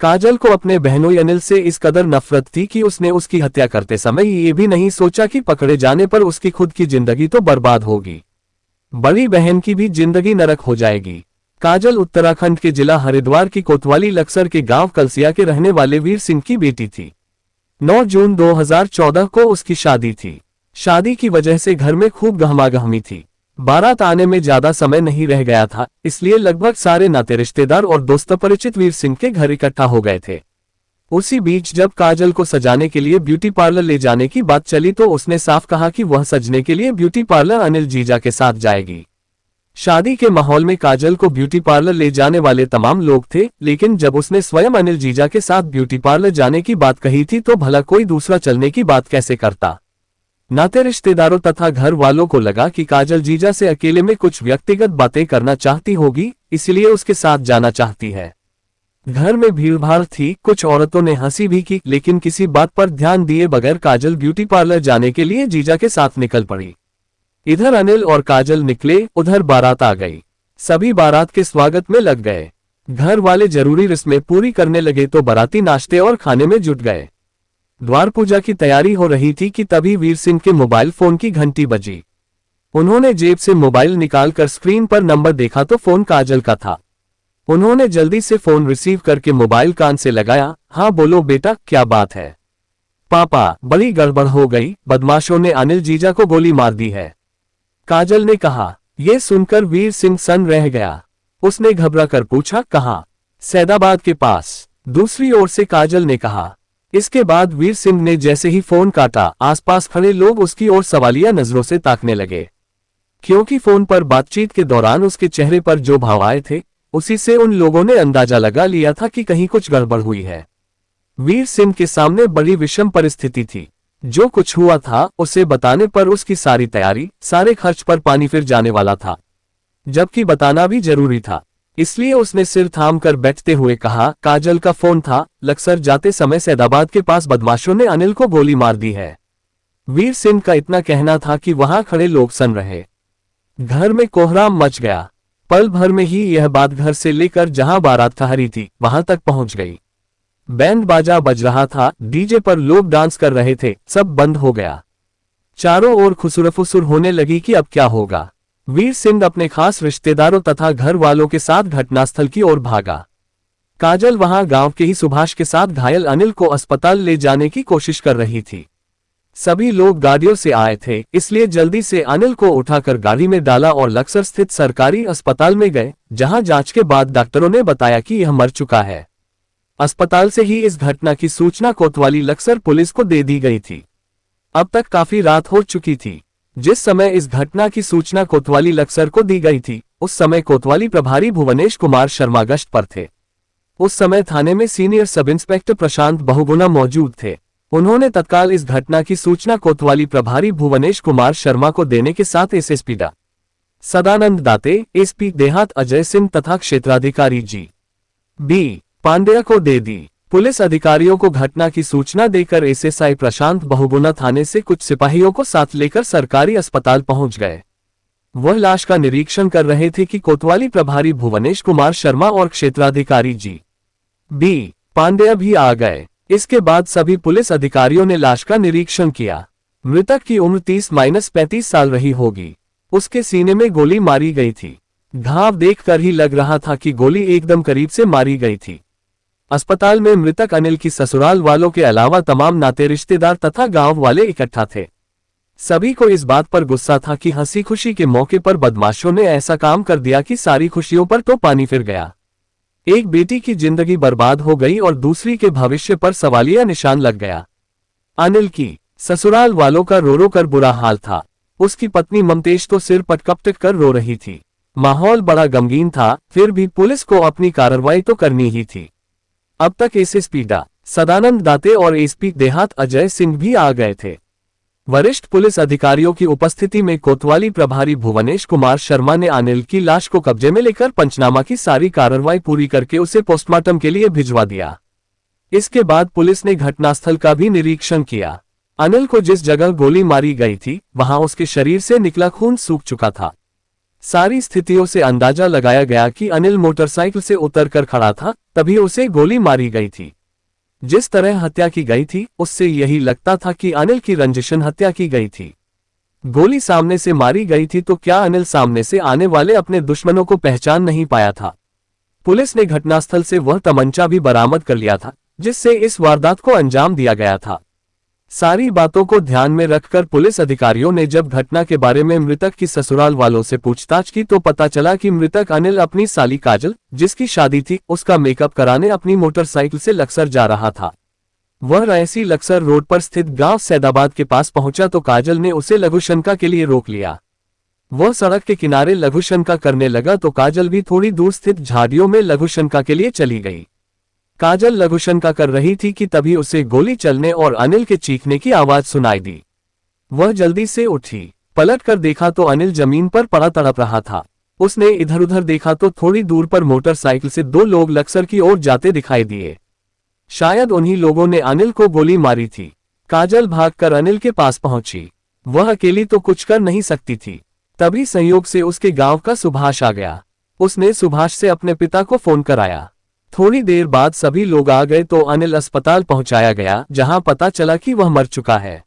काजल को अपने बहनोई अनिल से इस कदर नफरत थी कि उसने उसकी हत्या करते समय ये भी नहीं सोचा कि पकड़े जाने पर उसकी खुद की जिंदगी तो बर्बाद होगी, बड़ी बहन की भी जिंदगी नरक हो जाएगी। काजल उत्तराखंड के जिला हरिद्वार की कोतवाली लक्सर के गांव कलसिया के रहने वाले वीर सिंह की बेटी थी। 9 जून 2014 को उसकी शादी थी। शादी की वजह से घर में खूब गहमागहमी थी। बारात आने में ज्यादा समय नहीं रह गया था, इसलिए लगभग सारे नाते रिश्तेदार और दोस्त परिचित वीर सिंह के घर इकट्ठा हो गए थे। उसी बीच जब काजल को सजाने के लिए ब्यूटी पार्लर ले जाने की बात चली तो उसने साफ कहा कि वह सजने के लिए ब्यूटी पार्लर अनिल जीजा के साथ जाएगी। शादी के माहौल में काजल को ब्यूटी पार्लर ले जाने वाले तमाम लोग थे, लेकिन जब उसने स्वयं अनिल जीजा के साथ ब्यूटी पार्लर जाने की बात कही थी तो भला कोई दूसरा चलने की बात कैसे करता। नाते रिश्तेदारों तथा घर वालों को लगा कि काजल जीजा से अकेले में कुछ व्यक्तिगत बातें करना चाहती होगी, इसलिए उसके साथ जाना चाहती है। घर में भीड़भाड़ थी, कुछ औरतों ने हंसी भी की, लेकिन किसी बात पर ध्यान दिए बगैर काजल ब्यूटी पार्लर जाने के लिए जीजा के साथ निकल पड़ी। इधर अनिल और काजल निकले, उधर बारात आ गई। सभी बारात के स्वागत में लग गए। घर वाले जरूरी रस्में पूरी करने लगे तो बाराती नाश्ते और खाने में जुट गए। द्वार पूजा की तैयारी हो रही थी कि तभी वीर सिंह के मोबाइल फोन की घंटी बजी। उन्होंने जेब से मोबाइल निकालकर स्क्रीन पर नंबर देखा तो फोन काजल का था। उन्होंने जल्दी से फोन रिसीव करके मोबाइल कान से लगाया। हाँ बोलो बेटा, क्या बात है? पापा, बड़ी गड़बड़ हो गई, बदमाशों ने अनिल जीजा को गोली मार दी है, काजल ने कहा। यह सुनकर वीर सिंह सन्न रह गया। उसने घबरा कर पूछा, कहाँ? सैदाबाद के पास, दूसरी ओर से काजल ने कहा। इसके बाद वीर सिंह ने जैसे ही फोन काटा, आसपास खड़े लोग उसकी ओर सवालिया नजरों से ताकने लगे, क्योंकि फोन पर बातचीत के दौरान उसके चेहरे पर जो भाव आए थे उसी से उन लोगों ने अंदाजा लगा लिया था कि कहीं कुछ गड़बड़ हुई है। वीर सिंह के सामने बड़ी विषम परिस्थिति थी। जो कुछ हुआ था उसे बताने पर उसकी सारी तैयारी, सारे खर्च पर पानी फिर जाने वाला था, जबकि बताना भी जरूरी था। इसलिए उसने सिर थाम कर बैठते हुए कहा, काजल का फोन था, लक्सर जाते समय सैदाबाद के पास बदमाशों ने अनिल को गोली मार दी है। वीर सिंह का इतना कहना था कि वहां खड़े लोग सन रहे। घर में कोहराम मच गया। पल भर में ही यह बात घर से लेकर जहां बारात ठहरी थी वहां तक पहुंच गई। बैंड बाजा बज रहा था, डीजे पर लोग डांस कर रहे थे, सब बंद हो गया। चारों ओर खुसुरफुसुर होने लगी कि अब क्या होगा। वीर सिंह अपने खास रिश्तेदारों तथा घर वालों के साथ घटनास्थल की ओर भागा। काजल वहां गांव के ही सुभाष के साथ घायल अनिल को अस्पताल ले जाने की कोशिश कर रही थी। सभी लोग गाड़ियों से आए थे, इसलिए जल्दी से अनिल को उठाकर गाड़ी में डाला और लक्सर स्थित सरकारी अस्पताल में गए, जहां जांच के बाद डॉक्टरों ने बताया कि यह मर चुका है। अस्पताल से ही इस घटना की सूचना कोतवाली लक्सर पुलिस को दे दी गई थी। अब तक काफी रात हो चुकी थी। जिस समय इस घटना की सूचना कोतवाली लक्सर को दी गई थी उस समय कोतवाली प्रभारी भुवनेश कुमार शर्मा गश्त पर थे। उस समय थाने में सीनियर सब इंस्पेक्टर प्रशांत बहुगुणा मौजूद थे। उन्होंने तत्काल इस घटना की सूचना कोतवाली प्रभारी भुवनेश कुमार शर्मा को देने के साथ एसएसपी डा सदानंद दाते, एसपी देहात अजय सिंह तथा क्षेत्राधिकारी जी.बी. पांड्या को दे दी। पुलिस अधिकारियों को घटना की सूचना देकर एसएसआई प्रशांत बहुगुणा थाने से कुछ सिपाहियों को साथ लेकर सरकारी अस्पताल पहुंच गए। वह लाश का निरीक्षण कर रहे थे कि कोतवाली प्रभारी भुवनेश कुमार शर्मा और क्षेत्राधिकारी जी.बी. पांड्या भी आ गए। इसके बाद सभी पुलिस अधिकारियों ने लाश का निरीक्षण किया। मृतक की उम्र 30-35 साल रही होगी। उसके सीने में गोली मारी गई थी। घाव देखकर ही लग रहा था कि गोली एकदम करीब से मारी गई थी। अस्पताल में मृतक अनिल की ससुराल वालों के अलावा तमाम नाते रिश्तेदार तथा गांव वाले इकट्ठा थे। सभी को इस बात पर गुस्सा था कि हंसी खुशी के मौके पर बदमाशों ने ऐसा काम कर दिया कि सारी खुशियों पर तो पानी फिर गया। एक बेटी की जिंदगी बर्बाद हो गई और दूसरी के भविष्य पर सवालिया निशान लग गया। अनिल की ससुराल वालों का रो रो कर बुरा हाल था। उसकी पत्नी ममतेश तो सिर पटक कर रो रही थी। माहौल बड़ा गमगीन था, फिर भी पुलिस को अपनी कार्रवाई तो करनी ही थी। अब तक एसएसपी डा सदानंद दाते और एसपी देहात अजय सिंह भी आ गए थे। वरिष्ठ पुलिस अधिकारियों की उपस्थिति में कोतवाली प्रभारी भुवनेश कुमार शर्मा ने अनिल की लाश को कब्जे में लेकर पंचनामा की सारी कार्रवाई पूरी करके उसे पोस्टमार्टम के लिए भिजवा दिया। इसके बाद पुलिस ने घटनास्थल का भी निरीक्षण किया। अनिल को जिस जगह गोली मारी गई थी वहां उसके शरीर से निकला खून सूख चुका था। सारी स्थितियों से अंदाजा लगाया गया कि अनिल मोटरसाइकिल से उतरकर खड़ा था, तभी उसे गोली मारी गई थी। जिस तरह हत्या की गई थी उससे यही लगता था कि अनिल की रंजिशन हत्या की गई थी। गोली सामने से मारी गई थी तो क्या अनिल सामने से आने वाले अपने दुश्मनों को पहचान नहीं पाया था? पुलिस ने घटनास्थल से वह तमंचा भी बरामद कर लिया था जिससे इस वारदात को अंजाम दिया गया था। सारी बातों को ध्यान में रखकर पुलिस अधिकारियों ने जब घटना के बारे में मृतक की ससुराल वालों से पूछताछ की तो पता चला कि मृतक अनिल अपनी साली काजल, जिसकी शादी थी, उसका मेकअप कराने अपनी मोटरसाइकिल से लक्सर जा रहा था। वह रयसी लक्सर रोड पर स्थित गांव सैदाबाद के पास पहुंचा तो काजल ने उसे लघुशंका के लिए रोक लिया। वह सड़क के किनारे लघुशंका करने लगा तो काजल भी थोड़ी दूर स्थित झाड़ियों में लघुशंका के लिए चली गई। काजल लघुशंका कर रही थी कि तभी उसे गोली चलने और अनिल के चीखने की आवाज सुनाई दी। वह जल्दी से उठी, पलट कर देखा तो अनिल जमीन पर पड़ा तड़प रहा था। उसने इधर उधर देखा तो थोड़ी दूर पर मोटरसाइकिल से 2 लोग लक्सर की ओर जाते दिखाई दिए। शायद उन्हीं लोगों ने अनिल को गोली मारी थी। काजल भागकर अनिल के पास पहुंची। वह अकेली तो कुछ कर नहीं सकती थी। तभी संयोग से उसके गांव का सुभाष आ गया। उसने सुभाष से अपने पिता को फोन कराया। थोड़ी देर बाद सभी लोग आ गए तो अनिल अस्पताल पहुंचाया गया, जहां पता चला कि वह मर चुका है।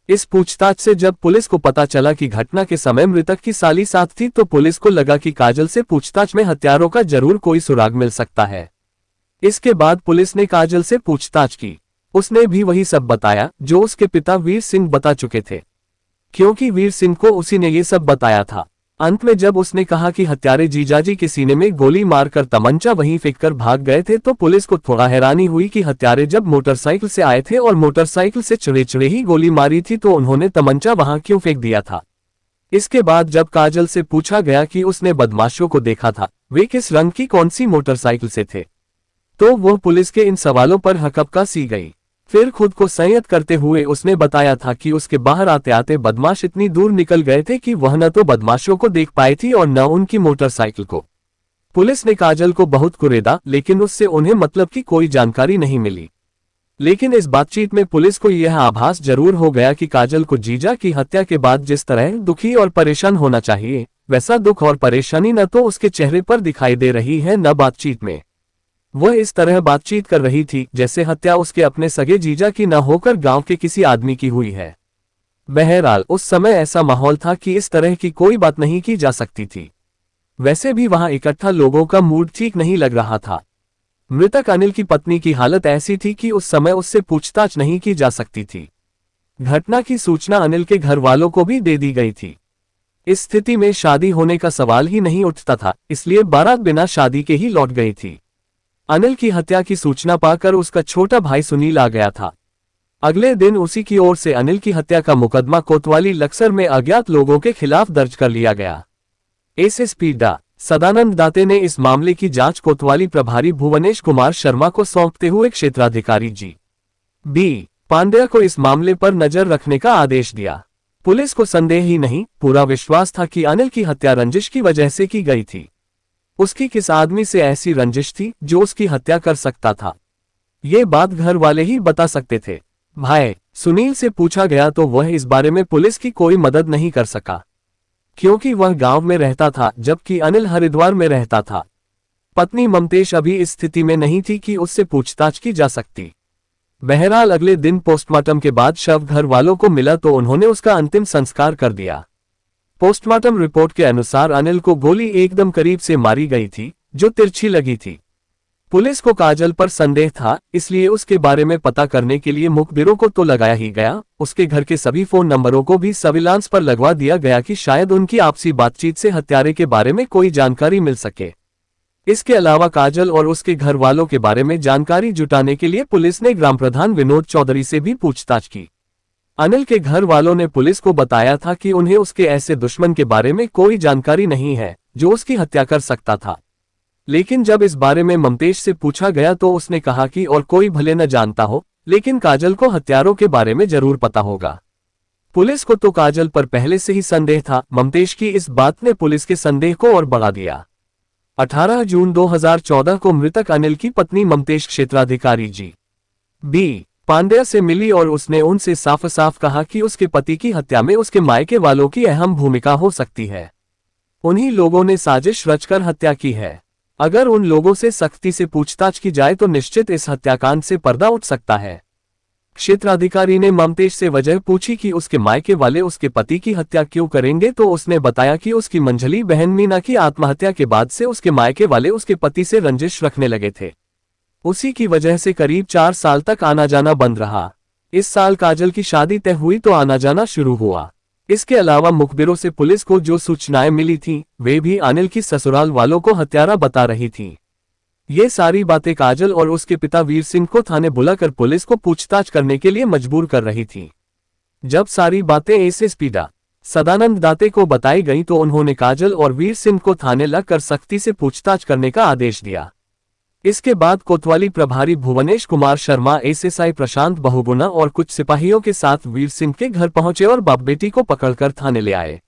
इस पूछताछ से जब पुलिस को पता चला कि घटना के समय मृतक की साली साथ थी तो पुलिस को लगा कि काजल से पूछताछ में हत्यारों का जरूर कोई सुराग मिल सकता है। इसके बाद पुलिस ने काजल से पूछताछ की। उसने भी वही सब बताया जो उसके पिता वीर सिंह बता चुके थे, क्योंकि वीर सिंह को उसी ने ये सब बताया था। अंत में जब उसने कहा कि हत्यारे जीजाजी के सीने में गोली मारकर तमंचा वहीं फेंककर भाग गए थे तो पुलिस को थोड़ा हैरानी हुई कि हत्यारे जब मोटरसाइकिल से आए थे और मोटरसाइकिल से चढ़े ही गोली मारी थी तो उन्होंने तमंचा वहां क्यों फेंक दिया था। इसके बाद जब काजल से पूछा गया कि उसने बदमाशों को देखा था, वे किस रंग की कौन सी मोटरसाइकिल से थे, तो वह पुलिस के इन सवालों पर हकबका सी गई। फिर खुद को संयत करते हुए उसने बताया था कि उसके बाहर आते आते बदमाश इतनी दूर निकल गए थे कि वह न तो बदमाशों को देख पाई थी और न उनकी मोटरसाइकिल को। पुलिस ने काजल को बहुत कुरेदा, लेकिन उससे उन्हें मतलब की कोई जानकारी नहीं मिली। लेकिन इस बातचीत में पुलिस को यह आभास जरूर हो गया कि काजल को जीजा की हत्या के बाद जिस तरह दुखी और परेशान होना चाहिए, वैसा दुख और परेशानी न तो उसके चेहरे पर दिखाई दे रही है न बातचीत में। वह इस तरह बातचीत कर रही थी जैसे हत्या उसके अपने सगे जीजा की न होकर गांव के किसी आदमी की हुई है। बहरहाल उस समय ऐसा माहौल था कि इस तरह की कोई बात नहीं की जा सकती थी। वैसे भी वहां इकट्ठा लोगों का मूड ठीक नहीं लग रहा था। मृतक अनिल की पत्नी की हालत ऐसी थी कि उस समय उससे पूछताछ नहीं की जा सकती थी। घटना की सूचना अनिल के घर वालों को भी दे दी गई थी। इस स्थिति में शादी होने का सवाल ही नहीं उठता था, इसलिए बारात बिना शादी के ही लौट गई थी। अनिल की हत्या की सूचना पाकर उसका छोटा भाई सुनील आ गया था। अगले दिन उसी की ओर से अनिल की हत्या का मुकदमा कोतवाली लक्सर में अज्ञात लोगों के खिलाफ दर्ज कर लिया गया। एसएसपी डा सदानंद दाते ने इस मामले की जांच कोतवाली प्रभारी भुवनेश कुमार शर्मा को सौंपते हुए क्षेत्राधिकारी जी.बी. पांड्या को इस मामले पर नजर रखने का आदेश दिया। पुलिस को संदेह ही नहीं, पूरा विश्वास था कि अनिल की हत्या रंजिश की वजह से की गई थी। उसकी किस आदमी से ऐसी रंजिश थी जो उसकी हत्या कर सकता था, ये बात घर वाले ही बता सकते थे। भाई सुनील से पूछा गया तो वह इस बारे में पुलिस की कोई मदद नहीं कर सका, क्योंकि वह गांव में रहता था जबकि अनिल हरिद्वार में रहता था। पत्नी ममतेश अभी इस स्थिति में नहीं थी कि उससे पूछताछ की जा सकती। बहरहाल अगले दिन पोस्टमार्टम के बाद शव घर वालों को मिला तो उन्होंने उसका अंतिम संस्कार कर दिया। पोस्टमार्टम रिपोर्ट के अनुसार अनिल को गोली एकदम करीब से मारी गई थी, जो तिरछी लगी थी। पुलिस को काजल पर संदेह था, इसलिए उसके बारे में पता करने के लिए मुखबिरों को तो लगाया ही गया, उसके घर के सभी फोन नंबरों को भी सर्विलांस पर लगवा दिया गया कि शायद उनकी आपसी बातचीत से हत्यारे के बारे में कोई जानकारी मिल सके। इसके अलावा काजल और उसके घर वालों के बारे में जानकारी जुटाने के लिए पुलिस ने ग्राम प्रधान विनोद चौधरी से भी पूछताछ की। अनिल के घर वालों ने पुलिस को बताया था कि उन्हें उसके ऐसे दुश्मन के बारे में कोई जानकारी नहीं है जो उसकी हत्या कर सकता था। लेकिन जब इस बारे में ममतेश से पूछा गया तो उसने कहा कि और कोई भले न जानता हो, लेकिन काजल को हत्यारों के बारे में जरूर पता होगा। पुलिस को तो काजल पर पहले से ही संदेह था। ममतेश की इस बात ने पुलिस के संदेह को और बढ़ा दिया। 18 जून 2014 को मृतक अनिल की पत्नी ममतेश क्षेत्राधिकारी जी.बी. पांड्या से मिली और उसने उनसे साफ साफ कहा कि उसके पति की हत्या में उसके मायके वालों की अहम भूमिका हो सकती है। उन्हीं लोगों ने साजिश रचकर हत्या की है। अगर उन लोगों से सख्ती से पूछताछ की जाए तो निश्चित इस हत्याकांड से पर्दा उठ सकता है। क्षेत्राधिकारी ने ममतेश से वजह पूछी कि उसके मायके वाले उसके पति की हत्या क्यों करेंगे, तो उसने बताया कि उसकी मंझली बहन मीना की आत्महत्या के बाद से उसके मायके वाले उसके पति से रंजिश रखने लगे थे। उसी की वजह से करीब 4 साल तक आना जाना बंद रहा। इस साल काजल की शादी तय हुई तो आना जाना शुरू हुआ। इसके अलावा मुखबिरों से पुलिस को जो सूचनाएं मिली थीं, वे भी अनिल की ससुराल वालों को हत्यारा बता रही थीं। ये सारी बातें काजल और उसके पिता वीर सिंह को थाने बुलाकर पुलिस को पूछताछ करने के लिए मजबूर कर रही थी। जब सारी बातें एसएसपी डा सदानंद दाते को बताई गईं तो उन्होंने काजल और वीर सिंह को थाने लाकर सख्ती से पूछताछ करने का आदेश दिया। इसके बाद कोतवाली प्रभारी भुवनेश कुमार शर्मा, एसएसआई प्रशांत बहुगुणा और कुछ सिपाहियों के साथ वीर सिंह के घर पहुंचे और बाप बेटी को पकड़कर थाने ले आए।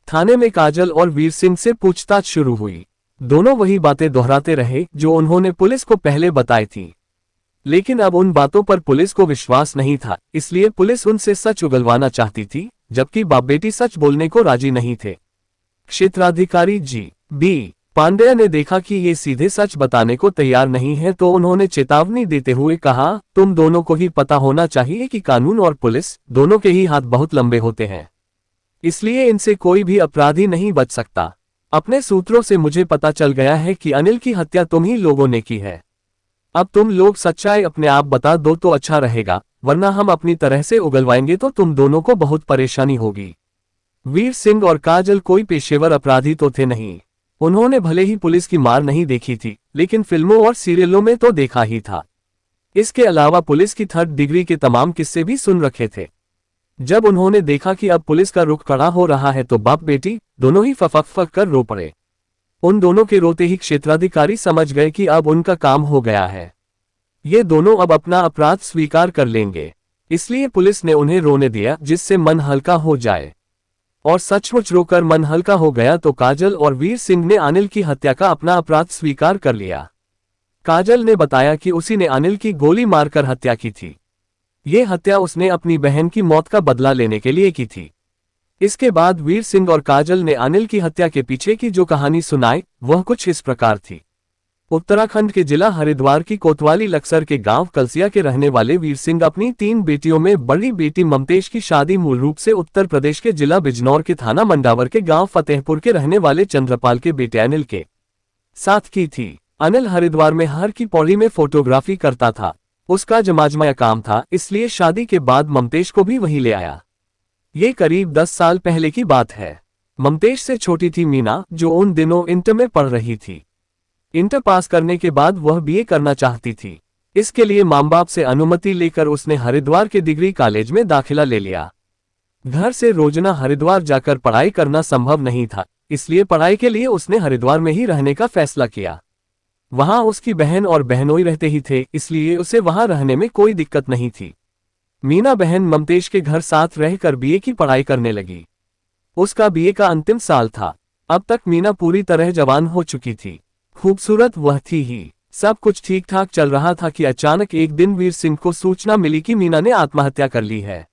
थाने में काजल और वीर सिंह से पूछताछ शुरू हुई। दोनों वही बातें दोहराते रहे जो उन्होंने पुलिस को पहले बताई थी, लेकिन अब उन बातों पर पुलिस को विश्वास नहीं था, इसलिए पुलिस उनसे सच उगलवाना चाहती थी, जबकि बाप बेटी सच बोलने को राजी नहीं थे। क्षेत्राधिकारी जी.बी. पांडेय ने देखा कि ये सीधे सच बताने को तैयार नहीं है तो उन्होंने चेतावनी देते हुए कहा, तुम दोनों को ही पता होना चाहिए कि कानून और पुलिस दोनों के ही हाथ बहुत लंबे होते हैं, इसलिए इनसे कोई भी अपराधी नहीं बच सकता। अपने सूत्रों से मुझे पता चल गया है कि अनिल की हत्या तुम ही लोगों ने की है। अब तुम लोग सच्चाई अपने आप बता दो तो अच्छा रहेगा, वरना हम अपनी तरह से उगलवाएंगे तो तुम दोनों को बहुत परेशानी होगी। वीर सिंह और काजल कोई पेशेवर अपराधी तो थे नहीं। उन्होंने भले ही पुलिस की मार नहीं देखी थी, लेकिन फिल्मों और सीरियलों में तो देखा ही था। इसके अलावा पुलिस की 3rd डिग्री के तमाम किस्से भी सुन रखे थे। जब उन्होंने देखा कि अब पुलिस का रुख कड़ा हो रहा है तो बाप बेटी दोनों ही फफक कर रो पड़े। उन दोनों के रोते ही क्षेत्राधिकारी समझ गए कि अब उनका काम हो गया है। ये दोनों अब अपना अपराध स्वीकार कर लेंगे, इसलिए पुलिस ने उन्हें रोने दिया जिससे मन हल्का हो जाए। और सचमुच रोकर मन हल्का हो गया तो काजल और वीर सिंह ने अनिल की हत्या का अपना अपराध स्वीकार कर लिया। काजल ने बताया कि उसी ने अनिल की गोली मारकर हत्या की थी। ये हत्या उसने अपनी बहन की मौत का बदला लेने के लिए की थी। इसके बाद वीर सिंह और काजल ने अनिल की हत्या के पीछे की जो कहानी सुनाई वह कुछ इस प्रकार थी। उत्तराखंड के जिला हरिद्वार की कोतवाली लक्सर के गांव कलसिया के रहने वाले वीर सिंह अपनी 3 बेटियों में बड़ी बेटी ममतेश की शादी मूल रूप से उत्तर प्रदेश के जिला बिजनौर के थाना मंडावर के गांव फतेहपुर के रहने वाले चंद्रपाल के बेटे अनिल के साथ की थी। अनिल हरिद्वार में हर की पौड़ी में फोटोग्राफी करता था, उसका जमाजमाया काम था, इसलिए शादी के बाद ममतेश को भी वहीं ले आया। ये करीब 10 साल पहले की बात है। ममतेश से छोटी थी मीना, जो उन दिनों इंटर में पढ़ रही थी। इंटर पास करने के बाद वह बीए करना चाहती थी। इसके लिए माँ बाप से अनुमति लेकर उसने हरिद्वार के डिग्री कॉलेज में दाखिला ले लिया। घर से रोजाना हरिद्वार जाकर पढ़ाई करना संभव नहीं था, इसलिए पढ़ाई के लिए उसने हरिद्वार में ही रहने का फैसला किया। वहां उसकी बहन और बहनोई रहते ही थे, इसलिए उसे वहां रहने में कोई दिक्कत नहीं थी। मीना बहन ममतेश के घर साथ रहकर बीए की पढ़ाई करने लगी। उसका बीए का अंतिम साल था। अब तक मीना पूरी तरह जवान हो चुकी थी, खूबसूरत वह थी ही। सब कुछ ठीक ठाक चल रहा था कि अचानक एक दिन वीर सिंह को सूचना मिली कि मीना ने आत्महत्या कर ली है।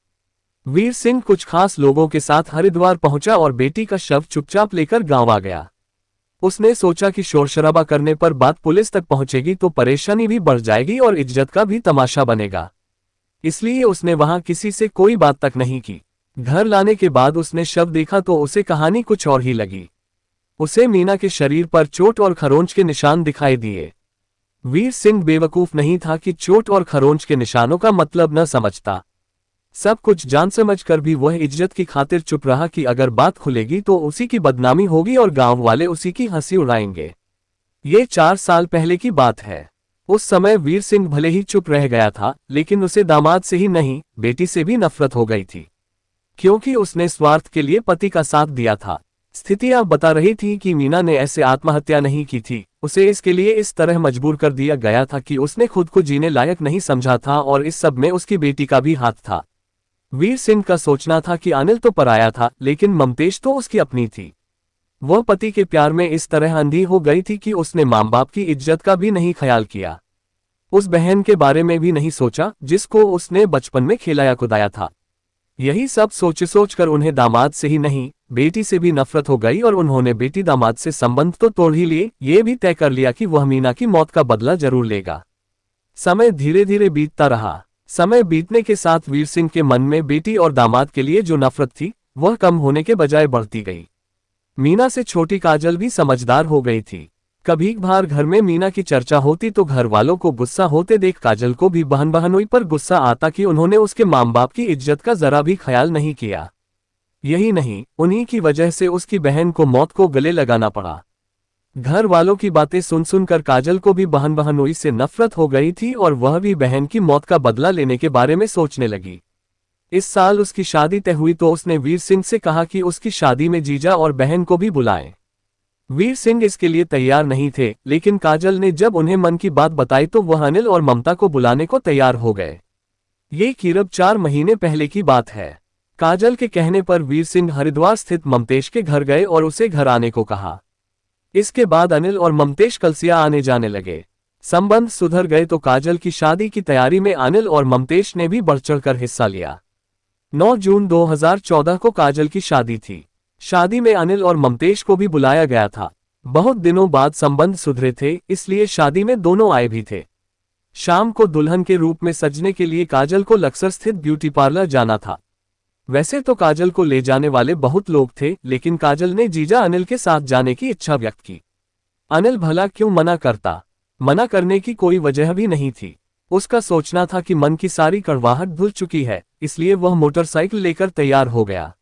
वीर सिंह कुछ खास लोगों के साथ हरिद्वार पहुंचा और बेटी का शव चुपचाप लेकर गांव आ गया। उसने सोचा कि शोर शराबा करने पर बात पुलिस तक पहुंचेगी तो परेशानी भी बढ़ जाएगी और इज्जत का भी तमाशा बनेगा, इसलिए उसने वहां किसी से कोई बात तक नहीं की। घर लाने के बाद उसने शव देखा तो उसे कहानी कुछ और ही लगी। उसे मीना के शरीर पर चोट और खरोंच के निशान दिखाई दिए। वीर सिंह बेवकूफ नहीं था कि चोट और खरोंच के निशानों का मतलब न समझता। सब कुछ जान समझ कर भी वह इज्जत की खातिर चुप रहा कि अगर बात खुलेगी तो उसी की बदनामी होगी और गांव वाले उसी की हंसी उड़ाएंगे। ये 4 साल पहले की बात है। उस समय वीर सिंह भले ही चुप रह गया था, लेकिन उसे दामाद से ही नहीं बेटी से भी नफरत हो गई थी, क्योंकि उसने स्वार्थ के लिए पति का साथ दिया था। स्थितियां बता रही थी कि मीना ने ऐसे आत्महत्या नहीं की थी, उसे इसके लिए इस तरह मजबूर कर दिया गया था कि उसने खुद को जीने लायक नहीं समझा था और इस सब में उसकी बेटी का भी हाथ था। वीर सिंह का सोचना था कि अनिल तो पराया था, लेकिन ममतेश तो उसकी अपनी थी। वह पति के प्यार में इस तरह अंधी हो गई थी कि उसने माँ बाप की इज्जत का भी नहीं ख्याल किया। उस बहन के बारे में भी नहीं सोचा जिसको उसने बचपन में खिलाया कुदाया था। यही सब सोच कर उन्हें दामाद से ही नहीं, बेटी से भी नफरत हो गई और उन्होंने बेटी दामाद से संबंध तो तोड़ ही लिए, ये भी तय कर लिया कि वह मीना की मौत का बदला जरूर लेगा। समय धीरे धीरे बीतता रहा। समय बीतने के साथ वीर सिंह के मन में बेटी और दामाद के लिए जो नफरत थी वह कम होने के बजाय बढ़ती गई। मीना से छोटी काजल भी समझदार हो गई थी। कभी कभार घर में मीना की चर्चा होती तो घर वालों को गुस्सा होते देख काजल को भी बहन बहनोई पर गुस्सा आता कि उन्होंने उसके माँ बाप की इज्जत का जरा भी ख्याल नहीं किया। यही नहीं, उन्हीं की वजह से उसकी बहन को मौत को गले लगाना पड़ा। घर वालों की बातें सुनकर काजल को भी बहन बहनोई से नफरत हो गई थी और वह भी बहन की मौत का बदला लेने के बारे में सोचने लगी। इस साल उसकी शादी तय हुई तो उसने वीर सिंह से कहा कि उसकी शादी में जीजा और बहन को भी बुलाएं। वीर सिंह इसके लिए तैयार नहीं थे, लेकिन काजल ने जब उन्हें मन की बात बताई तो वह अनिल और ममता को बुलाने को तैयार हो गए। ये करीब 4 महीने पहले की बात है। काजल के कहने पर वीर सिंह हरिद्वार स्थित ममतेश के घर गए और उसे घर आने को कहा। इसके बाद अनिल और ममतेश कलसिया आने जाने लगे। संबंध सुधर गए तो काजल की शादी की तैयारी में अनिल और ममतेश ने भी बढ़ चढ़कर हिस्सा लिया। 9 जून 2014 को काजल की शादी थी। शादी में अनिल और ममतेश को भी बुलाया गया था। बहुत दिनों बाद संबंध सुधरे थे, इसलिए शादी में दोनों आए भी थे। शाम को दुल्हन के रूप में सजने के लिए काजल को लक्सर स्थित ब्यूटी पार्लर जाना था। वैसे तो काजल को ले जाने वाले बहुत लोग थे, लेकिन काजल ने जीजा अनिल के साथ जाने की इच्छा व्यक्त की। अनिल भला क्यों मना करता? मना करने की कोई वजह भी नहीं थी। उसका सोचना था कि मन की सारी कड़वाहट धुल चुकी है, इसलिए वह मोटरसाइकिल लेकर तैयार हो गया।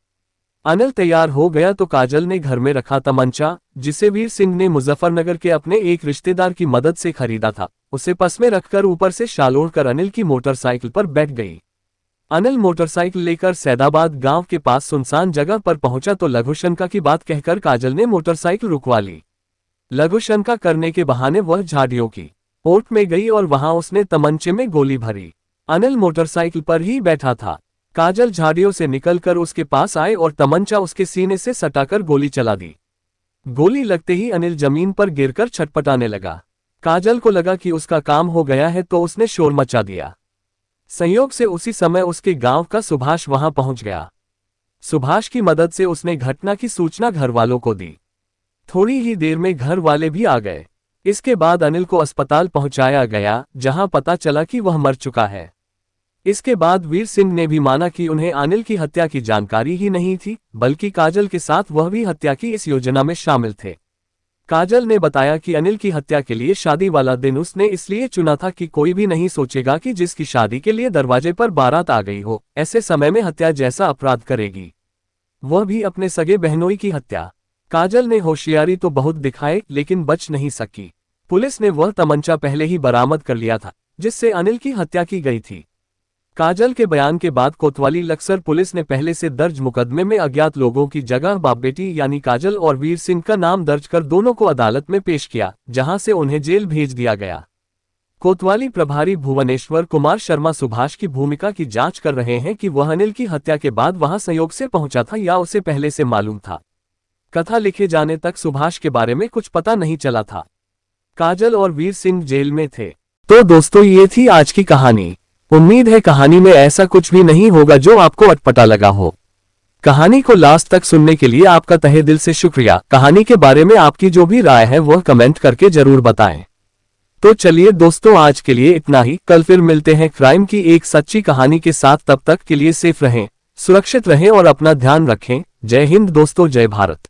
अनिल तैयार हो गया तो काजल ने घर में रखा तमंचा, जिसे वीर सिंह ने मुजफ्फरनगर के अपने एक रिश्तेदार की मदद से खरीदा था, उसे पस में रखकर ऊपर से शाल ओढ़कर अनिल की मोटरसाइकिल पर बैठ गई। अनिल मोटरसाइकिल लेकर सैदाबाद गांव के पास सुनसान जगह पर पहुंचा तो लघुशंका की बात कहकर काजल ने मोटरसाइकिल रुकवा ली। लघुशंका करने के बहाने वह झाड़ियों की ओट में गई और वहां उसने तमंचे में गोली भरी। अनिल मोटरसाइकिल पर ही बैठा था। काजल झाड़ियों से निकलकर उसके पास आए और तमंचा उसके सीने से सटाकर गोली चला दी। गोली लगते ही अनिल जमीन पर गिरकर छटपटाने लगा। काजल को लगा कि उसका काम हो गया है तो उसने शोर मचा दिया। संयोग से उसी समय उसके गांव का सुभाष वहां पहुंच गया। सुभाष की मदद से उसने घटना की सूचना घर वालों को दी। थोड़ी ही देर में घर वाले भी आ गए। इसके बाद अनिल को अस्पताल पहुंचाया गया, जहां पता चला कि वह मर चुका है। इसके बाद वीर सिंह ने भी माना कि उन्हें अनिल की हत्या की जानकारी ही नहीं थी, बल्कि काजल के साथ वह भी हत्या की इस योजना में शामिल थे। काजल ने बताया कि अनिल की हत्या के लिए शादी वाला दिन उसने इसलिए चुना था कि कोई भी नहीं सोचेगा कि जिसकी शादी के लिए दरवाजे पर बारात आ गई हो, ऐसे समय में हत्या जैसा अपराध करेगी, वह भी अपने सगे बहनोई की हत्या। काजल ने होशियारी तो बहुत दिखाए, लेकिन बच नहीं सकी। पुलिस ने वह तमंचा पहले ही बरामद कर लिया था जिससे अनिल की हत्या की गई थी। काजल के बयान के बाद कोतवाली लक्सर पुलिस ने पहले से दर्ज मुकदमे में अज्ञात लोगों की जगह बाप बेटी यानी काजल और वीर सिंह का नाम दर्ज कर दोनों को अदालत में पेश किया, जहां से उन्हें जेल भेज दिया गया। कोतवाली प्रभारी भुवनेश्वर कुमार शर्मा सुभाष की भूमिका की जांच कर रहे हैं कि वह अनिल की हत्या के बाद वहां संयोग से पहुंचा था या उसे पहले से मालूम था। कथा लिखे जाने तक सुभाष के बारे में कुछ पता नहीं चला था। काजल और वीर सिंह जेल में थे। तो दोस्तों, ये थी आज की कहानी। उम्मीद है कहानी में ऐसा कुछ भी नहीं होगा जो आपको अटपटा लगा हो। कहानी को लास्ट तक सुनने के लिए आपका तहे दिल से शुक्रिया। कहानी के बारे में आपकी जो भी राय है वह कमेंट करके जरूर बताएं। तो चलिए दोस्तों, आज के लिए इतना ही। कल फिर मिलते हैं क्राइम की एक सच्ची कहानी के साथ। तब तक के लिए सेफ रहें, सुरक्षित रहें और अपना ध्यान रखें। जय हिंद दोस्तों, जय भारत।